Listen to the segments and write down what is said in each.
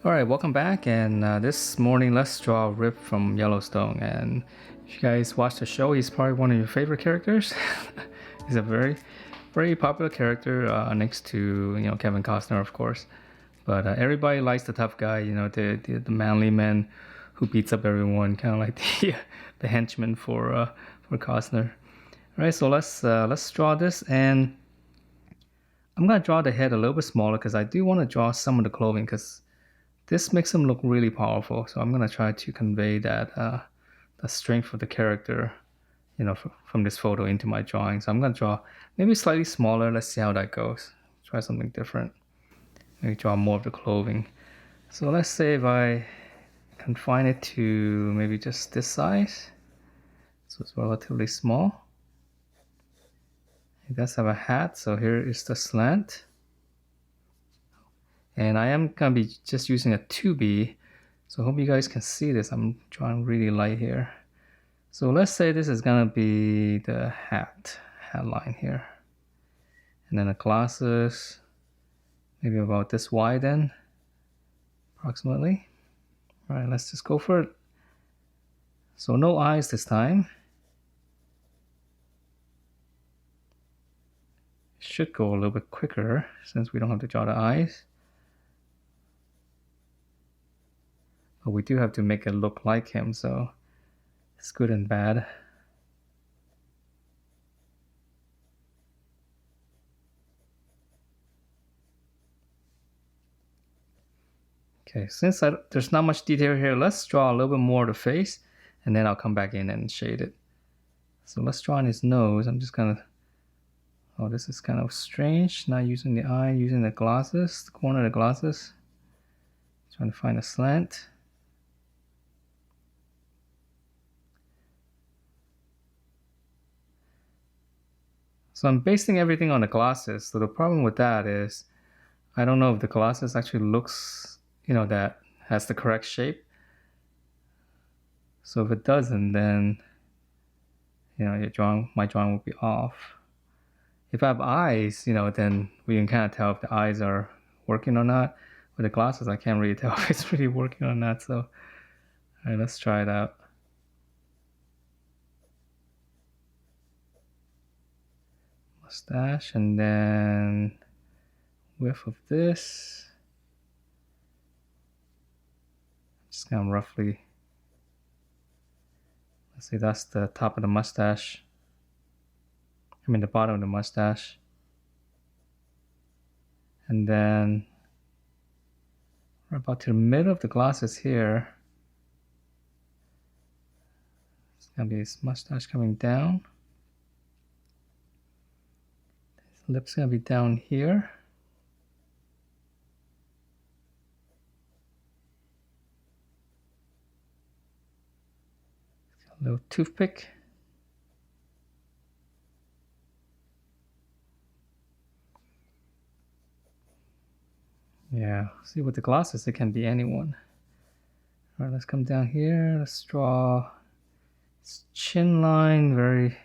Alright, welcome back, and this morning let's draw Rip from Yellowstone. And if you guys watch the show, he's probably one of your favorite characters. He's a very popular character next to Kevin Costner, of course. But everybody likes the tough guy, the manly man who beats up everyone, kind of like the henchman for Costner. Alright, so let's draw this, and I'm gonna draw the head a little bit smaller because I do want to draw some of the clothing because this makes him look really powerful. So I'm gonna try to convey that the strength of the character, from this photo into my drawing. So I'm gonna draw maybe slightly smaller. Let's see how that goes. Try something different. Maybe draw more of the clothing. So let's say if I confine it to maybe just this size. So it's relatively small. It does have a hat, so here is the slant. And I am gonna be just using a 2B, so I hope you guys can see this. I'm drawing really light here. So let's say this is gonna be the hat line here. And then the glasses, maybe about this wide then, approximately. All right, let's just go for it. So no eyes this time. Should go a little bit quicker since we don't have to draw the eyes. But we do have to make it look like him, so it's good and bad. Okay, since there's not much detail here, let's draw a little bit more of the face, and then I'll come back in and shade it. So let's draw on his nose. I'm just gonna, oh, this is kind of strange, not using the eye, using the glasses, the corner of the glasses. Trying to find a slant. So I'm basing everything on the glasses. So the problem with that is, I don't know if the glasses actually looks, that has the correct shape. So if it doesn't, then my drawing will be off. If I have eyes, then we can kind of tell if the eyes are working or not. With the glasses, I can't really tell if it's really working or not. So, all right, let's try it out. Mustache, and then width of this. Just kind of roughly. Let's say that's the top of the mustache. I mean the bottom of the mustache. And then we're about to the middle of the glasses here. It's gonna be his mustache coming down. His lips gonna be down here. A little toothpick. Yeah, see with the glasses it can be anyone. All right, let's come down here. Let's draw his chin line, very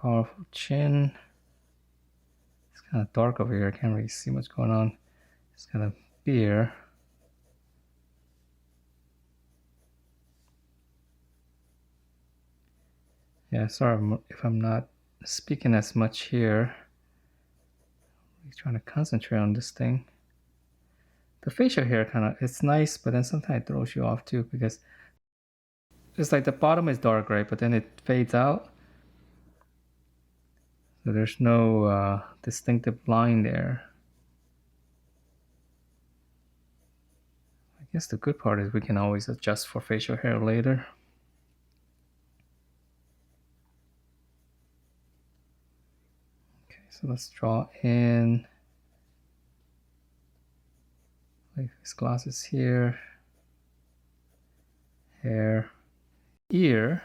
powerful chin. It's kind of dark over here. I can't really see what's going on. It's got a beard. Yeah, sorry if I'm not speaking as much here. I'm trying to concentrate on this thing. The facial hair it's nice, but then sometimes it throws you off too because it's like the bottom is dark, right? But then it fades out. So there's no distinctive line there. I guess the good part is we can always adjust for facial hair later. Okay, so let's draw in like his glasses here, hair, ear.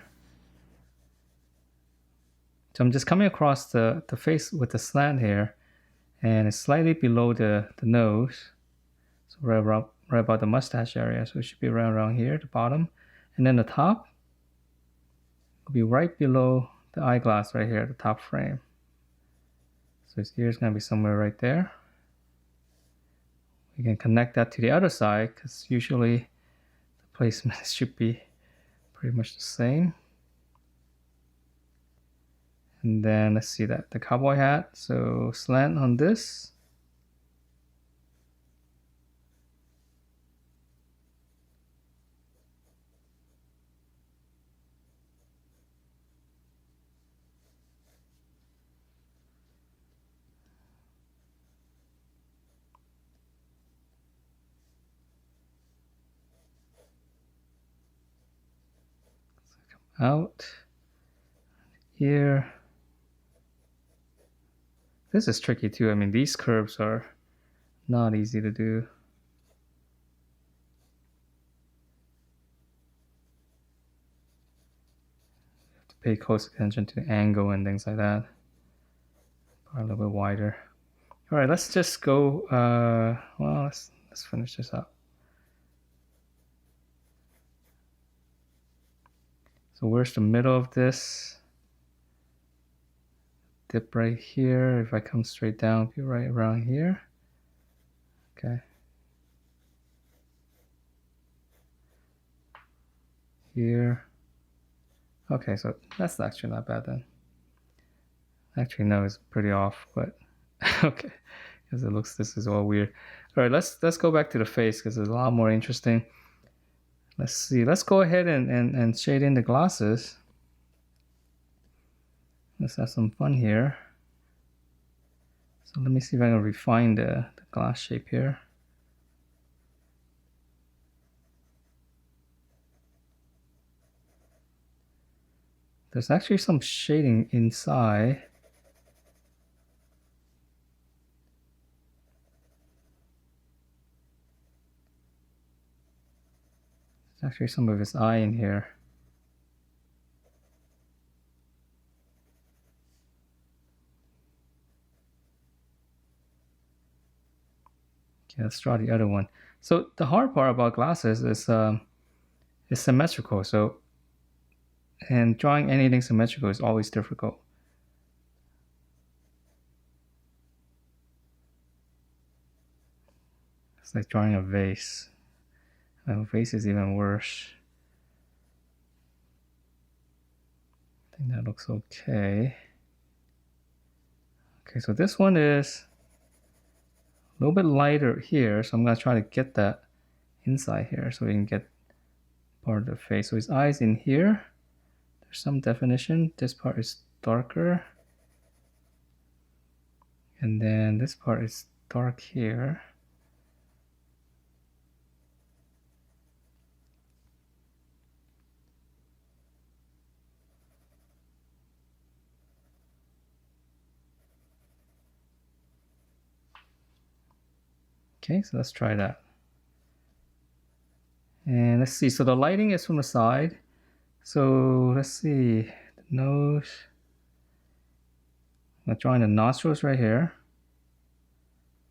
So I'm just coming across the face with the slant here, and it's slightly below the nose. So right about the mustache area. So it should be around here, the bottom. And then the top will be right below the eyeglass right here, the top frame. So his ear is going to be somewhere right there. We can connect that to the other side because usually the placement should be pretty much the same. And then let's see that the cowboy hat. So slant on this. Out here. This is tricky too. I mean, these curves are not easy to do. You have to pay close attention to the angle and things like that. Probably a little bit wider. All right, let's just go. Well, let's finish this up. So where's the middle of this? Dip right here. If I come straight down, be right around here. Okay. Here. Okay, so that's actually not bad then. Actually, no, it's pretty off, but okay, because it looks, this is all weird. All right, let's go back to the face because it's a lot more interesting. Let's see. Let's go ahead and shade in the glasses. Let's have some fun here. So let me see if I can refine the glass shape here. There's actually some shading inside. There's actually some of his eye in here. Okay, let's draw the other one. So the hard part about glasses is symmetrical. So, and drawing anything symmetrical is always difficult. It's like drawing a vase. A vase is even worse. I think that looks okay. Okay, so this one is a little bit lighter here, so I'm gonna try to get that inside here so we can get part of the face. So his eyes in here. There's some definition. This part is darker. And then this part is dark here. Okay, so let's try that. And let's see, so the lighting is from the side. So let's see, the nose. I'm drawing the nostrils right here.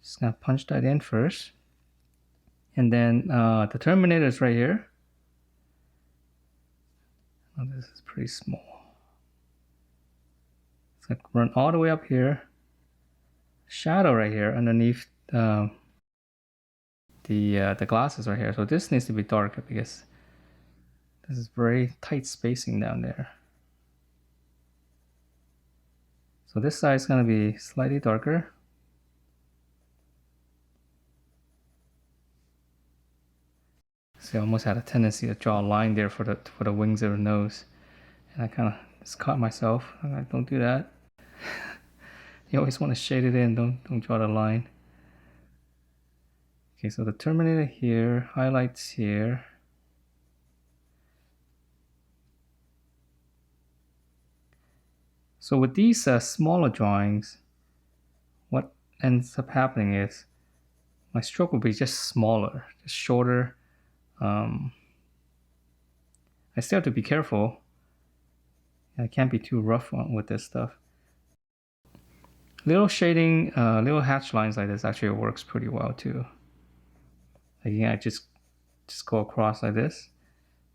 Just gonna punch that in first. And then the terminator is right here. Oh, this is pretty small. It's gonna run all the way up here. Shadow right here underneath the glasses right here. So this needs to be darker because this is very tight spacing down there. So this side is going to be slightly darker. See, I almost had a tendency to draw a line there for the wings of the nose, and I kind of just caught myself. I'm like, don't do that. You always want to shade it in. Don't draw the line. Okay, so the terminator here, highlights here. So with these smaller drawings, what ends up happening is my stroke will be just smaller, just shorter. I still have to be careful. I can't be too rough with this stuff. Little shading, little hatch lines like this actually works pretty well too. Again, I just go across like this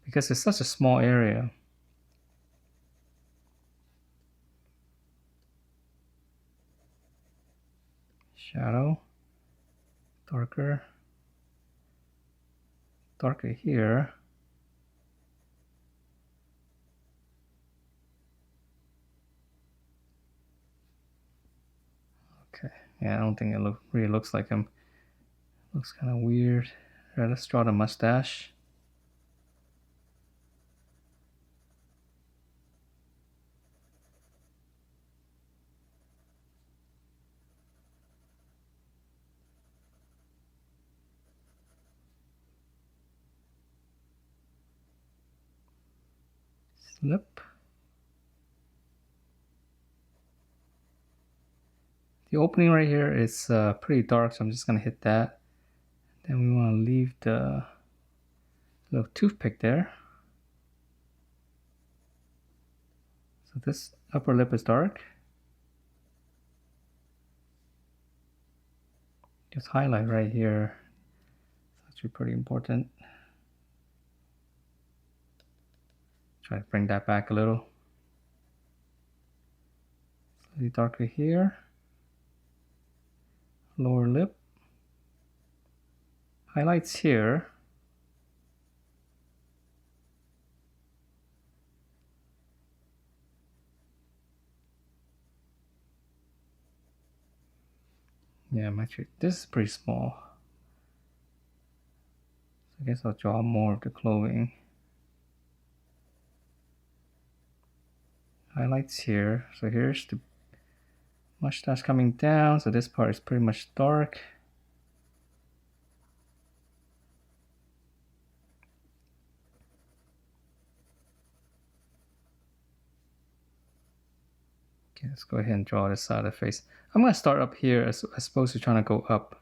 because it's such a small area. Shadow, darker. darker here. Okay, yeah, I don't think it really looks like him. Looks kind of weird. All right, let's draw the mustache. Lip. The opening right here is pretty dark, so I'm just gonna hit that. Then we want to leave the little toothpick there. So this upper lip is dark. Just highlight right here. It's actually pretty important. Try to bring that back a little. Slightly darker here. Lower lip. Highlights here. Yeah, actually, this is pretty small. So I guess I'll draw more of the clothing. Highlights here. So here's the mustache coming down. So this part is pretty much dark. Okay, let's go ahead and draw this side of the face. I'm going to start up here as opposed to trying to go up.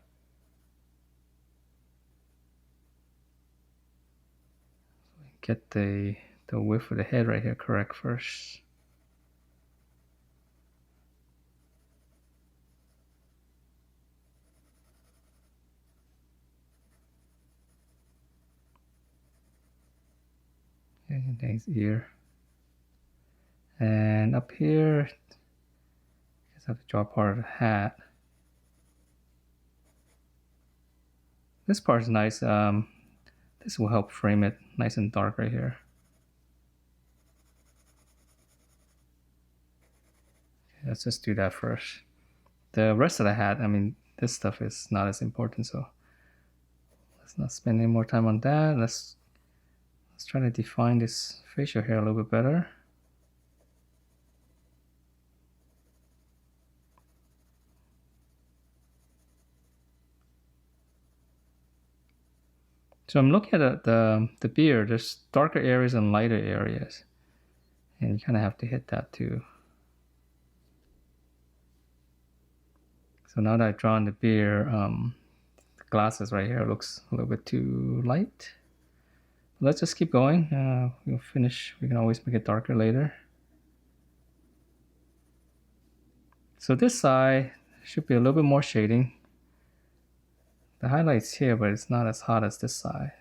Get the width of the head right here correct first. And his ear. And up here, I guess I have to draw part of the hat. This part is nice. This will help frame it nice and dark right here. Okay, let's just do that first. The rest of the hat, I mean, this stuff is not as important, so let's not spend any more time on that. Let's try to define this facial hair a little bit better. So I'm looking at the beard. There's darker areas and lighter areas, and you kind of have to hit that too. So now that I've drawn the beard, the glasses right here looks a little bit too light. Let's just keep going. We'll finish. We can always make it darker later. So this side should be a little bit more shading. The highlight's here, but it's not as hot as this side.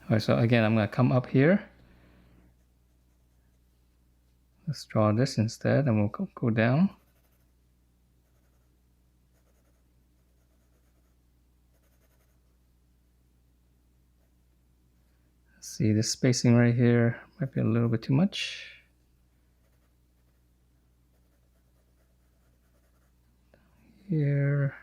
All right, so again, I'm gonna come up here. Let's draw this instead, and we'll go down. See, this spacing right here might be a little bit too much. Here.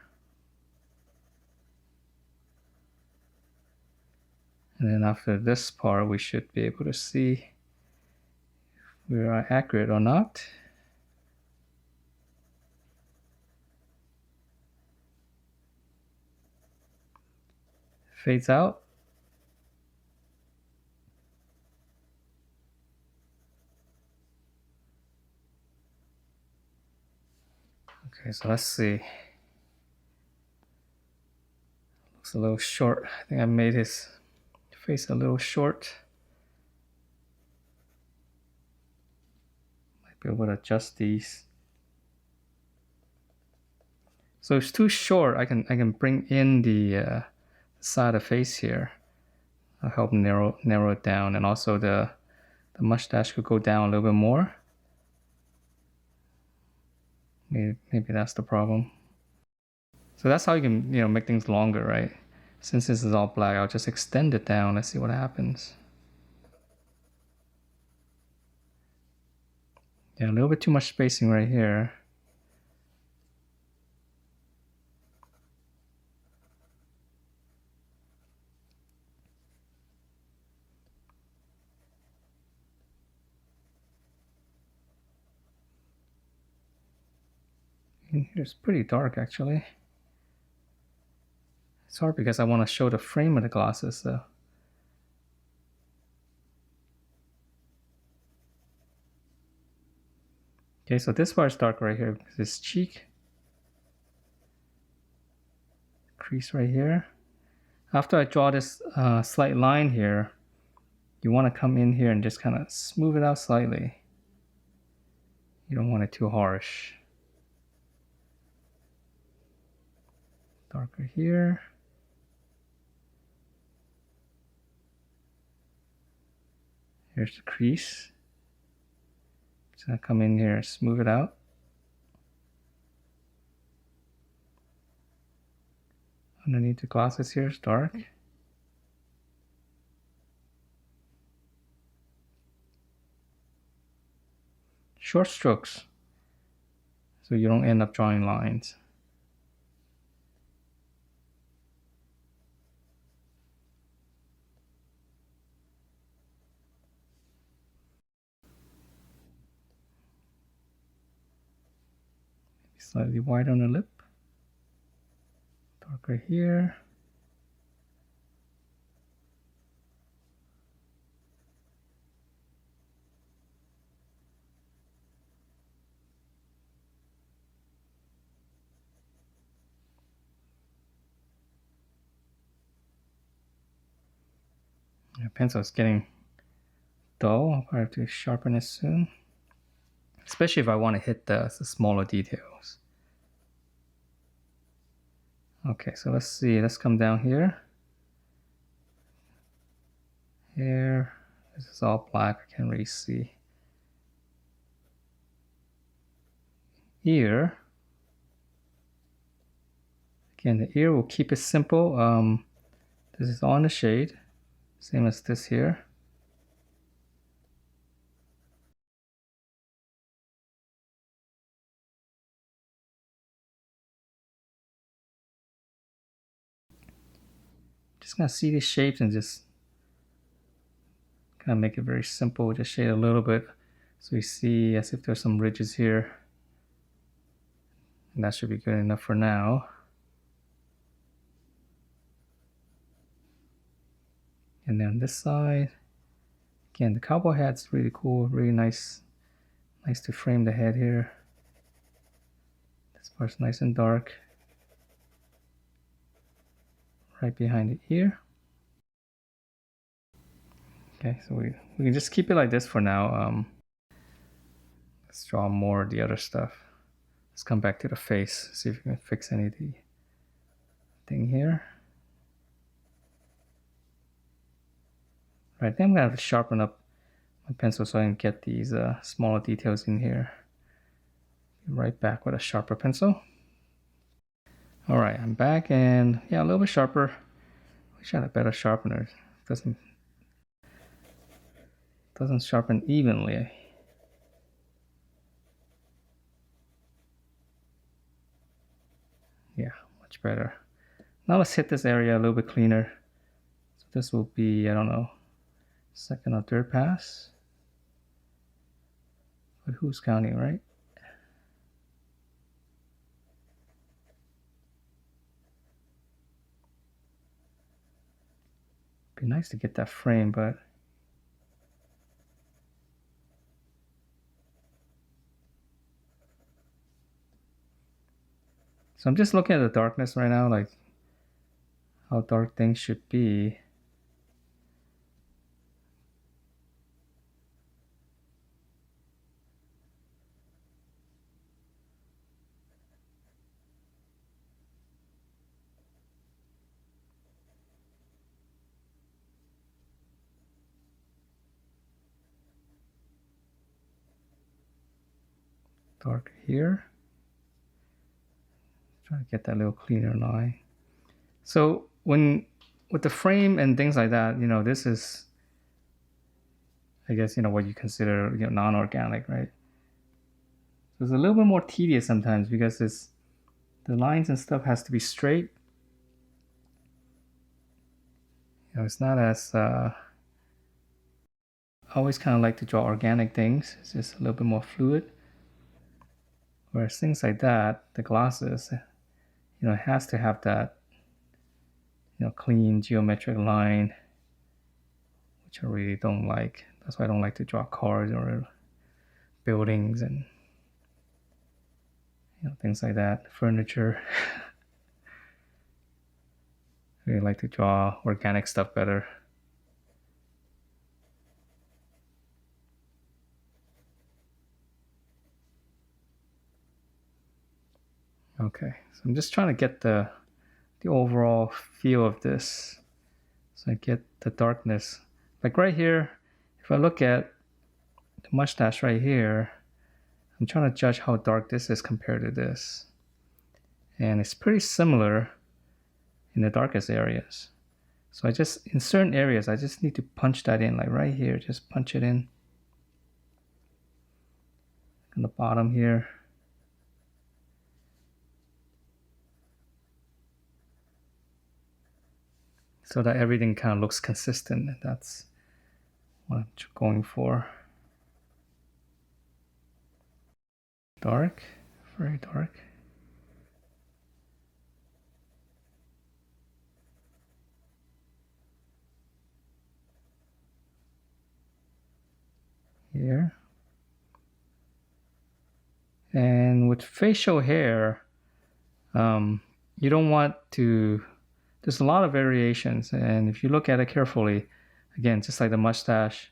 And then after this part, we should be able to see if we are accurate or not. Fades out. Okay, so let's see. Looks a little short. I think I made his face a little short. Might be able to adjust these. So it's too short. I can bring in the side of the face here. I'll help narrow it down, and also the mustache could go down a little bit more. Maybe that's the problem. So that's how you can, make things longer, right? Since this is all black, I'll just extend it down. Let's see what happens. Yeah, a little bit too much spacing right here. It's pretty dark, actually. It's hard because I want to show the frame of the glasses, so. Okay, so this part is dark right here because it's cheek. Crease right here. After I draw this slight line here, you want to come in here and just kind of smooth it out slightly. You don't want it too harsh. Darker here. Here's the crease. Just gonna come in here and smooth it out. Underneath the glasses here is dark. Short strokes, so you don't end up drawing lines. Slightly wide on the lip. Darker here. The pencil is getting dull. I'll probably have to sharpen it soon. Especially if I want to hit the smaller details. Okay, so let's see. Let's come down here. Here. This is all black. I can't really see. Ear. Again, the ear will keep it simple. This is on the shade. Same as this here. Just gonna see these shapes and just kind of make it very simple. Just shade a little bit so you see as if there's some ridges here. And that should be good enough for now. And then this side, again, the cowboy hat's really cool, really nice to frame the head here. This part's nice and dark. Right behind the ear. Okay, so we can just keep it like this for now. Let's draw more of the other stuff. Let's come back to the face, see if we can fix any of the thing here. Right, then I'm gonna have to sharpen up my pencil so I can get these smaller details in here. Be right back with a sharper pencil. All right, I'm back, and yeah, a little bit sharper. Wish I had a better sharpener. Doesn't sharpen evenly. Yeah, much better. Now let's hit this area a little bit cleaner. So this will be, I don't know, second or third pass. But who's counting, right? Be nice to get that frame, but so I'm just looking at the darkness right now, like how dark things should be. dark here. Try to get that little cleaner line. So with the frame and things like that, this is, I guess, what you consider, non-organic, right? So it's a little bit more tedious sometimes because the lines and stuff has to be straight. It's not as, I always kind of like to draw organic things. It's just a little bit more fluid. Whereas things like that, the glosses, it has to have that, clean geometric line, which I really don't like. That's why I don't like to draw cars or buildings and things like that, furniture. I really like to draw organic stuff better. Okay, so I'm just trying to get the overall feel of this. So I get the darkness. Like right here, if I look at the mustache right here, I'm trying to judge how dark this is compared to this. And it's pretty similar in the darkest areas. So in certain areas, I just need to punch that in, like right here, just punch it in. On the bottom here. So that everything kind of looks consistent. That's what I'm going for. Dark, very dark. Here. And with facial hair, you don't want to, there's a lot of variations. And if you look at it carefully, again, just like the mustache,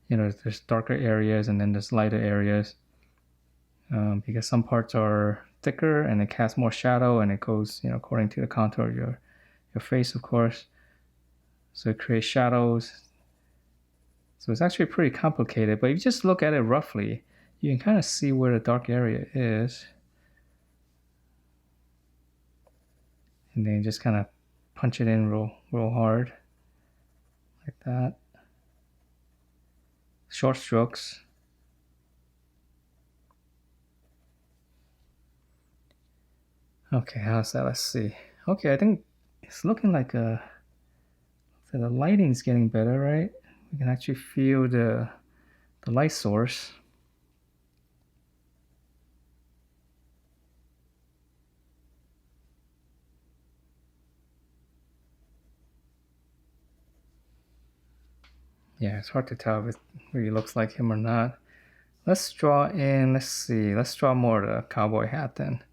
there's darker areas and then there's lighter areas. Because some parts are thicker and it casts more shadow and it goes, according to the contour of your face, of course. So it creates shadows. So it's actually pretty complicated, but if you just look at it roughly, you can kind of see where the dark area is. And then just kind of punch it in real hard, like that. Short strokes. Okay, how's that? Let's see. Okay, I think it's looking like so the lighting's getting better, right? We can actually feel the light source. Yeah, it's hard to tell if it really looks like him or not. Let's draw in, let's see, let's draw more of the cowboy hat then.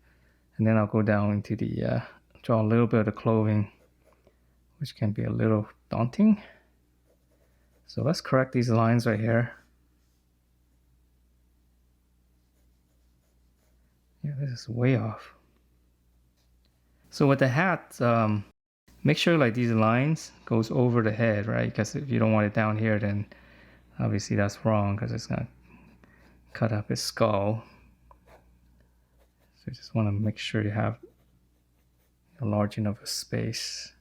And then I'll go down into the, draw a little bit of the clothing, which can be a little daunting. So let's correct these lines right here. Yeah, this is way off. So with the hat, make sure like these lines goes over the head, right? Because if you don't want it down here, then obviously that's wrong because it's gonna cut up his skull. So you just want to make sure you have a large enough space.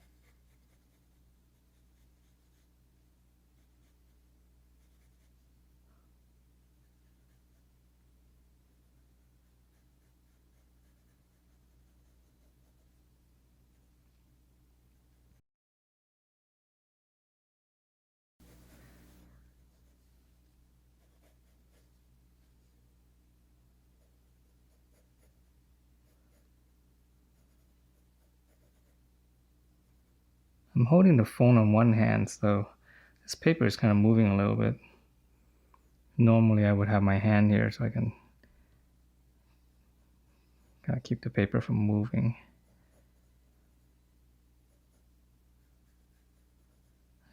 I'm holding the phone on one hand, so this paper is kind of moving a little bit. Normally I would have my hand here so I can kind of keep the paper from moving.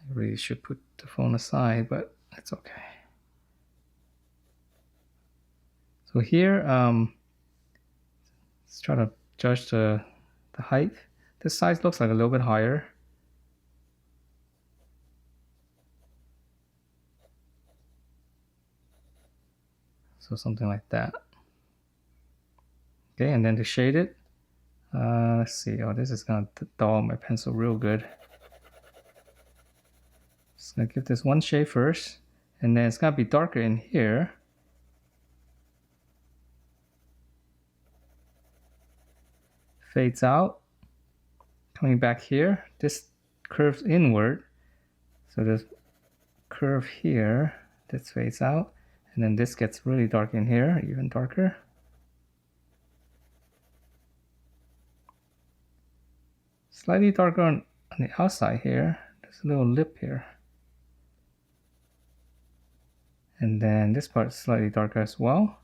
I really should put the phone aside, but it's okay. So here, let's try to judge the height. This size looks like a little bit higher. So something like that. Okay, and then to shade it, let's see. Oh, this is gonna dull my pencil real good. Just gonna give this one shade first, and then it's gonna be darker in here. Fades out. Coming back here, this curves inward. So this curve here, this fades out, and then this gets really dark in here, even darker. Slightly darker on the outside here. There's a little lip here. And then this part is slightly darker as well.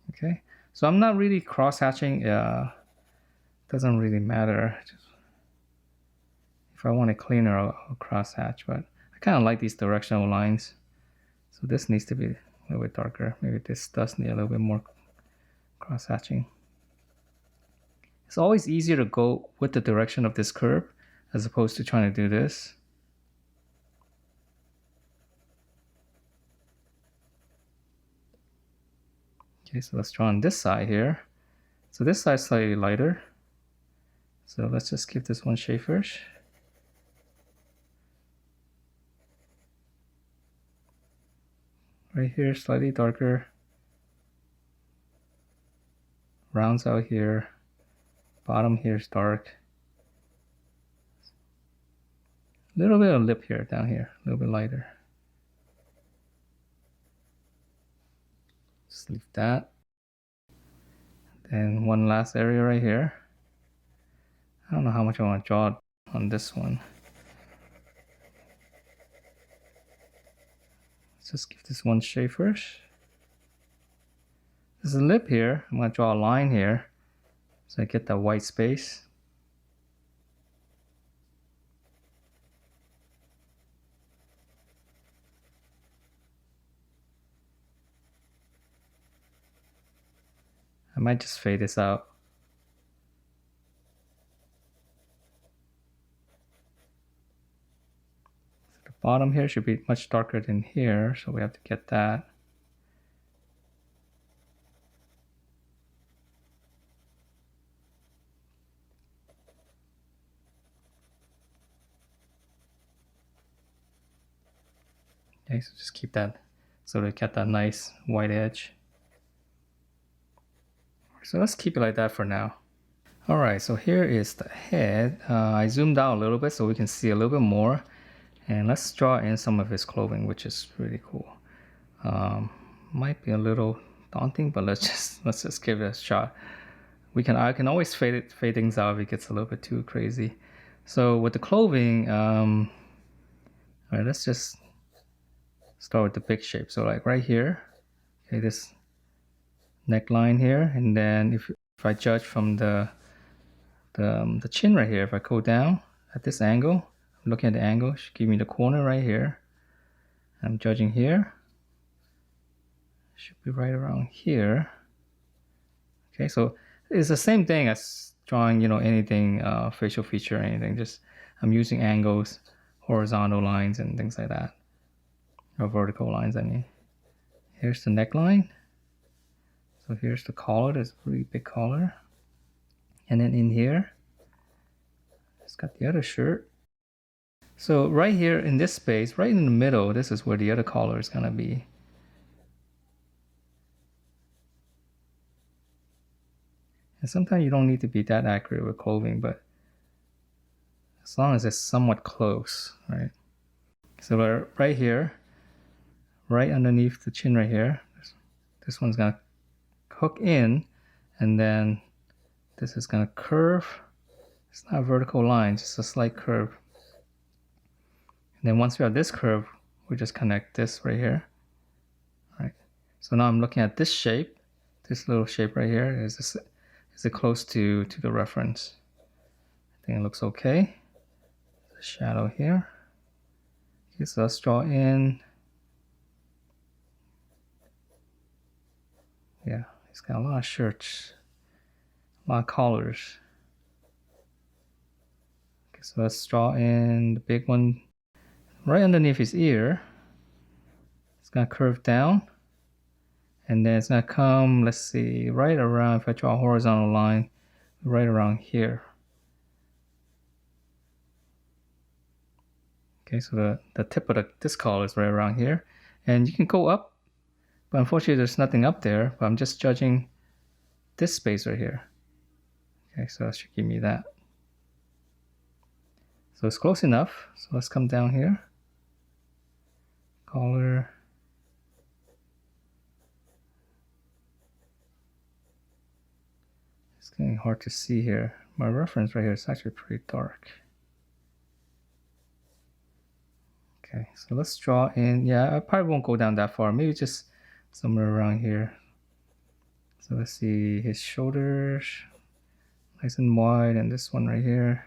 Okay, so I'm not really cross-hatching. Doesn't really matter. Just, if I want it cleaner, I'll cross-hatch, but I kind of like these directional lines. So this needs to be a little bit darker. Maybe this does need a little bit more cross-hatching. It's always easier to go with the direction of this curve as opposed to trying to do this. Okay, so let's draw on this side here. So this side is slightly lighter. So let's just give this one shade first. Right here, slightly darker. Rounds out here. Bottom here is dark. A little bit of lip here, down here, a little bit lighter. Just leave that. Then one last area right here. I don't know how much I want to draw on this one. Let's just give this one shade first. There's a lip here. I'm going to draw a line here so I get that white space. I might just fade this out. So the bottom here should be much darker than here, so we have to get that. Okay, so just keep that so we get that nice white edge. So let's keep it like that for now. Alright, so here is the head. I zoomed out a little bit so we can see a little bit more. And let's draw in some of his clothing, which is really cool. Might be a little daunting, but let's just give it a shot. I can always fade things out if it gets a little bit too crazy. So with the clothing, alright, let's just start with the big shape. So like right here, okay, this neckline here, and then if I judge from the chin right here, if I go down at this angle, I'm looking at the angle, should give me the corner right here. I'm judging here, should be right around here. Okay, so it's the same thing as drawing, anything, facial feature or anything. Just I'm using angles, horizontal lines, and things like that, or vertical lines. I mean, here's the neckline. So here's the collar. There's a really big collar, and then in here, it's got the other shirt. So right here in this space, right in the middle, this is where the other collar is gonna be. And sometimes you don't need to be that accurate with clothing, but as long as it's somewhat close, right? So right here, right underneath the chin right here, this one's gonna hook in, and then this is gonna curve. It's not a vertical line, just a slight curve. And then once we have this curve, we just connect this right here. All right. So now I'm looking at this shape, this little shape right here. Is it close to the reference? I think it looks okay. The shadow here. Okay, so let's draw in. Yeah, he's got a lot of shirts, a lot of collars. Okay, so let's draw in the big one right underneath his ear. It's gonna curve down, And then it's gonna come, let's see, right around, if I draw a horizontal line, right around here. Okay, so the tip of this collar is right around here. And you can go up, but unfortunately there's nothing up there, but I'm just judging this space right here. Okay, so that should give me that. So it's close enough. So let's come down here. Collar. It's getting hard to see here. My reference right here is actually pretty dark. Okay, so let's draw in. Yeah, I probably won't go down that far. Maybe just somewhere around here. So let's see his shoulders, nice and wide, and this one right here.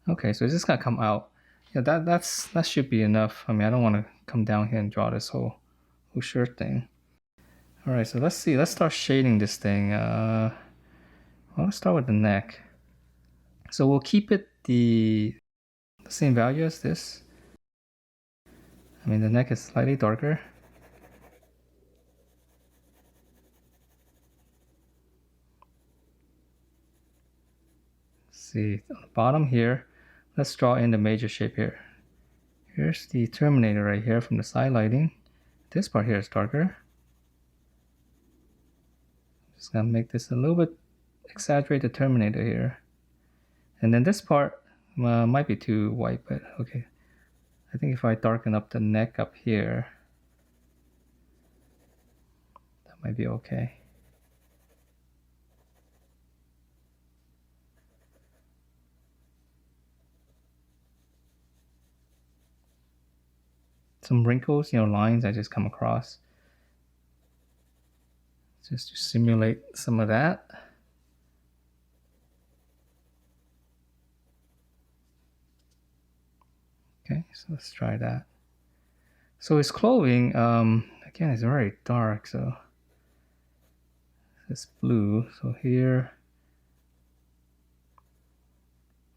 Okay, so it's just gonna come out. Yeah, that should be enough. I mean, I don't want to come down here and draw this whole shirt thing. All right, so let's see. Let's start shading this thing. Well, let's start with the neck. So we'll keep it the same value as this. I mean, the neck is slightly darker. Let's see, on the bottom here, let's draw in the major shape here. Here's the terminator right here from the side lighting. This part here is darker. Just gonna make this a little bit, exaggerate the terminator here. And then this part might be too white, but okay. I think if I darken up the neck up here, that might be okay. Some wrinkles, lines I just come across. Just to simulate some of that. Okay, so let's try that. So his clothing, again, is very dark, so it's blue. So here,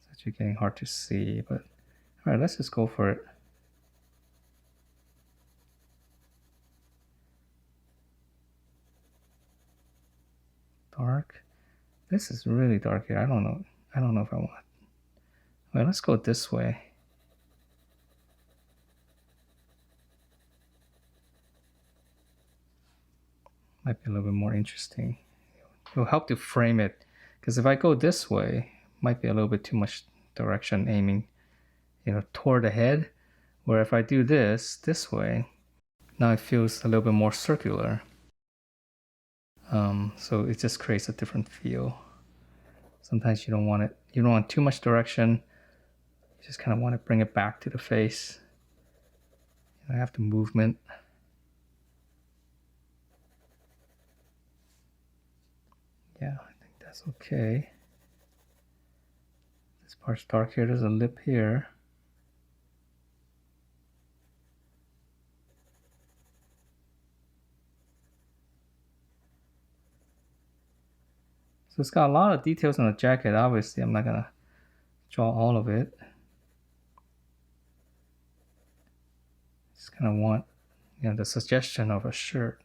it's actually getting hard to see, but all right, let's just go for it. Dark. This is really dark here. I don't know if I want. All right, let's go this way. Might be a little bit more interesting. It'll help to frame it, because if I go this way, it might be a little bit too much direction aiming, toward the head. Where if I do this way, now it feels a little bit more circular. So it just creates a different feel. Sometimes you don't want it. You don't want too much direction. You just kind of want to bring it back to the face. I have the movement. Yeah, I think that's okay. This part's dark here. There's a lip here. So it's got a lot of details on the jacket. Obviously, I'm not gonna draw all of it. Just kind of want, the suggestion of a shirt.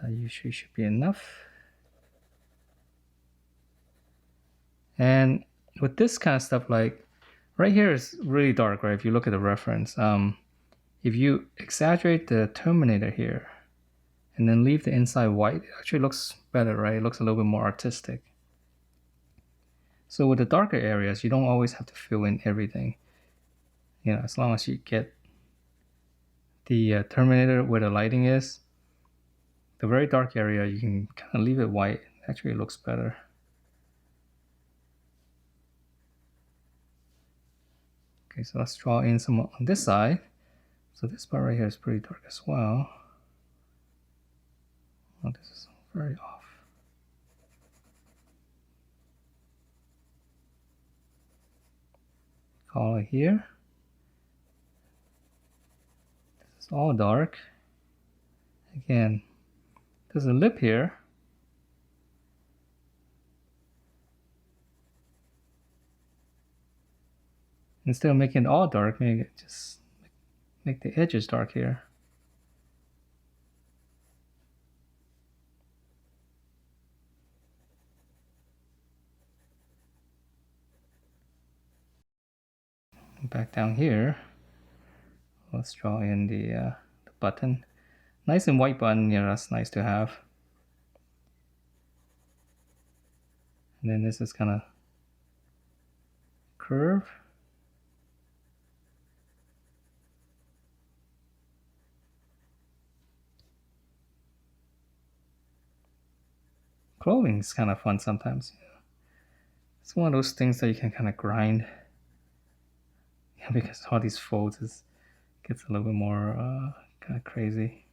That usually should be enough. And with this kind of stuff, like right here is really dark, right? If you look at the reference, if you exaggerate the terminator here and then leave the inside white, it actually looks better, right? It looks a little bit more artistic. So with the darker areas, you don't always have to fill in everything. As long as you get the terminator where the lighting is, the very dark area, you can kind of leave it white. Actually, it looks better. Okay, so let's draw in some on this side. So this part right here is pretty dark as well. Oh, this is very off. Color here. This is all dark. Again, there's a lip here. Instead of making it all dark, maybe just make the edges dark here. Back down here, let's draw in the button. Nice and white button, yeah, that's nice to have. And then this is kind of curve. Clothing is kind of fun sometimes. It's one of those things that you can kind of grind. Yeah, because all these folds gets a little bit more kind of crazy.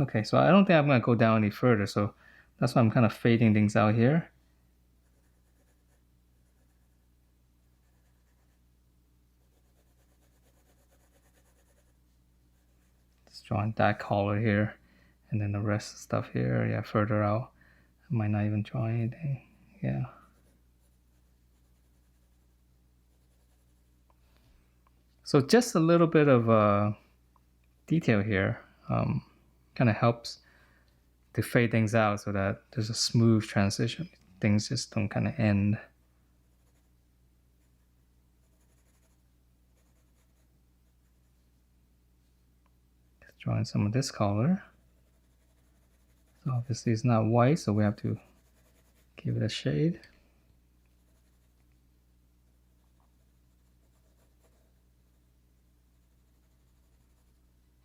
Okay, so I don't think I'm going to go down any further, so that's why I'm kind of fading things out here. Just drawing that collar here, and then the rest of the stuff here, yeah, further out. I might not even draw anything, yeah. So just a little bit of detail here kind of helps to fade things out so that there's a smooth transition. Things just don't kind of end. Just drawing some of this color. So obviously it's not white, so we have to give it a shade.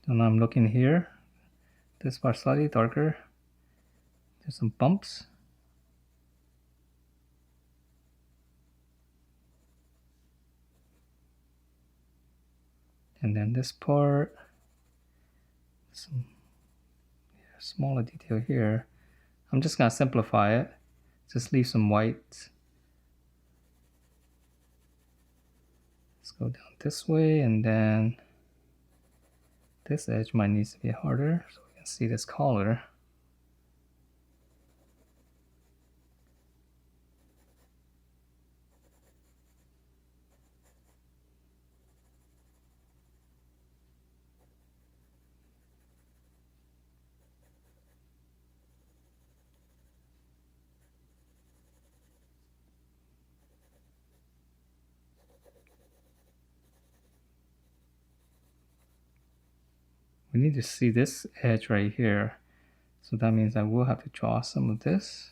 And I'm looking here. This part slightly darker. There's some bumps. And then this part, some smaller detail here. I'm just gonna simplify it. Just leave some white. Let's go down this way, and then this edge might need to be harder so we can see this collar. We need to see this edge right here. So that means I will have to draw some of this.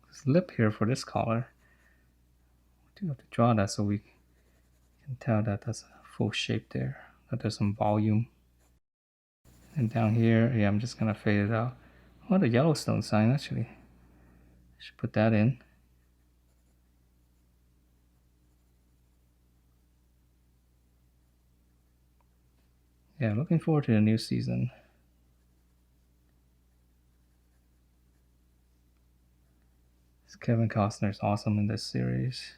This lip here for this collar. We do have to draw that so we can tell that that's a full shape there, that there's some volume. And down here, yeah, I'm just gonna fade it out. Oh, the Yellowstone sign, actually. I should put that in. Yeah, looking forward to the new season. Kevin Costner is awesome in this series.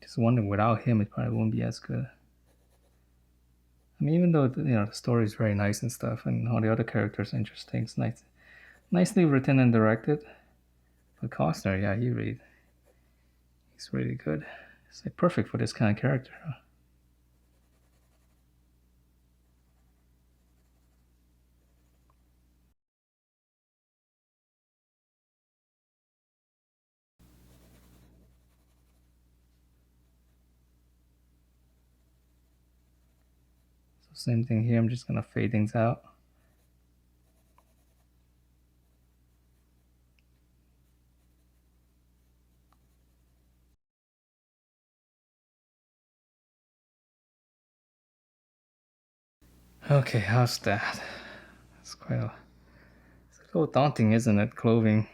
Just wonder, without him, it probably wouldn't be as good. I mean, even though the story is very nice and stuff, and all the other characters are interesting, it's nicely written and directed. But Costner, yeah, he's really good. It's like perfect for this kind of character. Huh? So same thing here. I'm just gonna fade things out. Okay, how's that? It's it's a little daunting, isn't it? Clothing.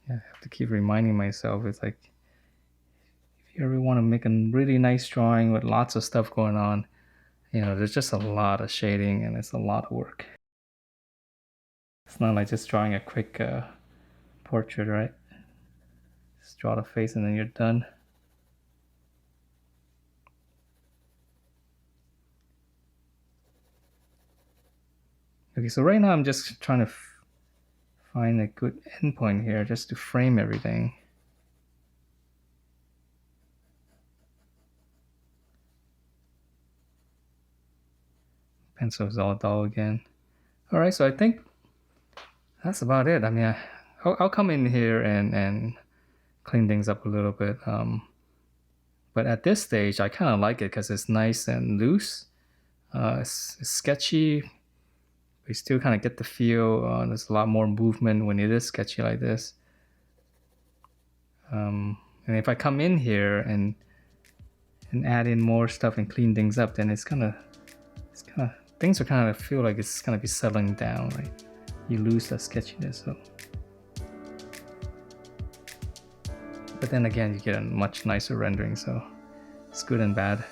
Yeah, I have to keep reminding myself. It's like, if you ever want to make a really nice drawing with lots of stuff going on, there's just a lot of shading and it's a lot of work. It's not like just drawing a quick portrait, right? Just draw the face and then you're done. Okay, so right now I'm just trying to find a good endpoint here just to frame everything. Pencil is all dull again. All right, so I think that's about it. I mean, I'll come in here and clean things up a little bit. But at this stage, I kind of like it because it's nice and loose. It's sketchy. We still kind of get the feel. There's a lot more movement when it is sketchy like this. And if I come in here and add in more stuff and clean things up, then things are kind of feel like it's gonna be settling down. Like you lose that sketchiness. So, but then again, you get a much nicer rendering. So it's good and bad.